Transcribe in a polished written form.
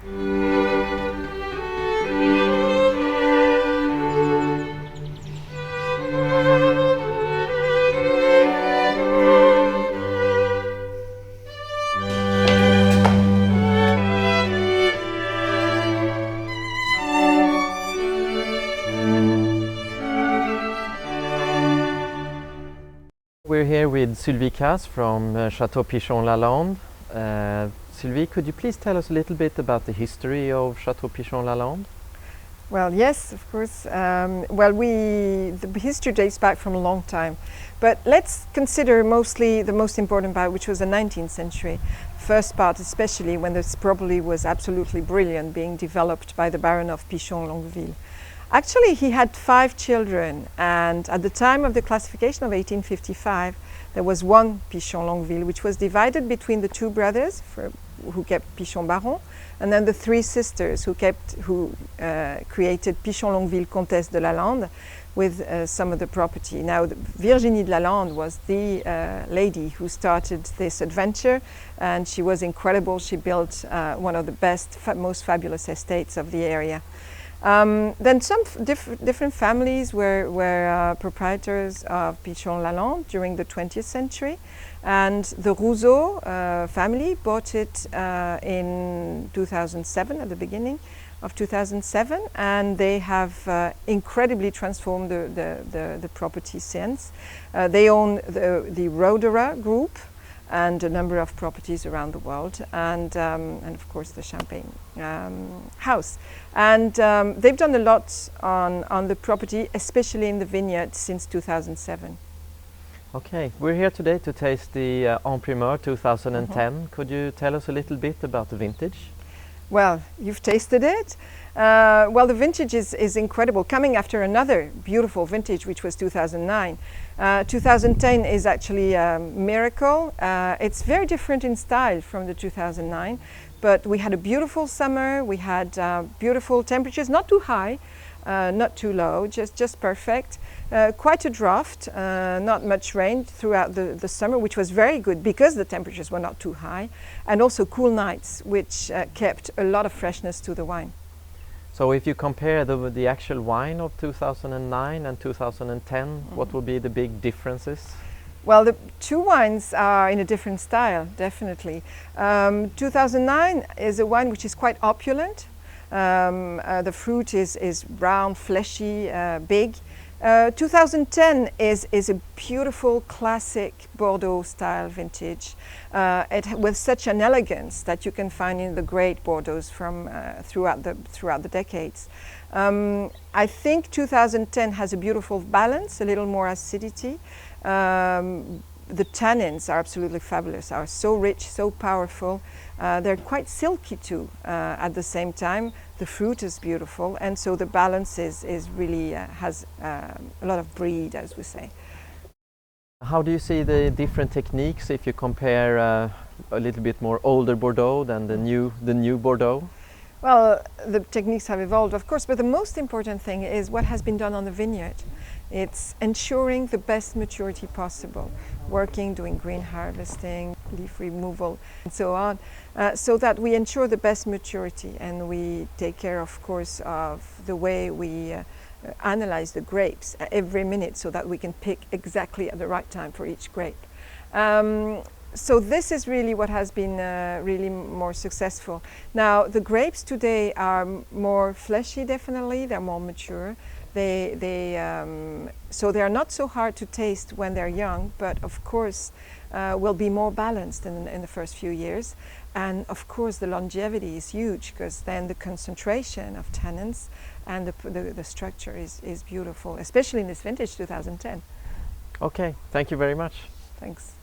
We're here with Sylvie Cazes from Château Pichon Lalande. Sylvie, could you please tell us a little bit about the history of Château Pichon Lalande? Well, yes, of course. The history dates back from a long time, but let's consider mostly the most important part, which was the 19th century. First part, especially when this property was absolutely brilliant, being developed by the Baron of Pichon Longueville. Actually, he had 5 children, and at the time of the classification of 1855, there was one Pichon Longueville, which was divided between the 2 brothers who kept Pichon Baron, and then the 3 sisters who created Pichon Longueville Comtesse de Lalande with some of the property. Now, Virginie de Lalande was the lady who started this adventure, and she was incredible. She built one of the best, most fabulous estates of the area. Then some different families were proprietors of Pichon Lalande during the 20th century, and the Rousseau family bought it in 2007, at the beginning of 2007, and they have incredibly transformed the property since. They own the Roederer group and a number of properties around the world, and of course the Champagne house. And they've done a lot on the property, especially in the vineyard, since 2007. Okay, we're here today to taste the En Primeur 2010. Could you tell us a little bit about the vintage? Well, you've tasted it. Well, the vintage is incredible, coming after another beautiful vintage, which was 2009. 2010 is actually a miracle. It's very different in style from the 2009, but we had a beautiful summer. We had beautiful temperatures, not too high, not too low, just perfect. Quite a drought, not much rain throughout the summer, which was very good because the temperatures were not too high, and also cool nights, which kept a lot of freshness to the wine. So if you compare the actual wine of 2009 and 2010, what will be the big differences? Well, the 2 wines are in a different style, definitely. 2009 is a wine which is quite opulent. The fruit is brown, fleshy, big. 2010 is a beautiful classic Bordeaux style vintage, with such an elegance that you can find in the great Bordeaux from throughout the decades. I think 2010 has a beautiful balance, a little more acidity. The tannins are absolutely fabulous, are so rich, so powerful. They're quite silky too at the same time. The fruit is beautiful, and so the balance is really has a lot of breed, as we say. How do you see the different techniques if you compare a little bit more older Bordeaux than the new Bordeaux? Well, the techniques have evolved, of course, but the most important thing is what has been done on the vineyard. It's ensuring the best maturity possible, doing green harvesting, leaf removal, and so on, so that we ensure the best maturity, and we take care, of course, of the way we analyze the grapes every minute so that we can pick exactly at the right time for each grape. So this is really what has been really more successful. Now, the grapes today are more fleshy, definitely, they're more mature. So they are not so hard to taste when they're young, but of course will be more balanced in the first few years. And of course the longevity is huge, because then the concentration of tannins and the structure is beautiful, especially in this vintage 2010. Okay, thank you very much. Thanks.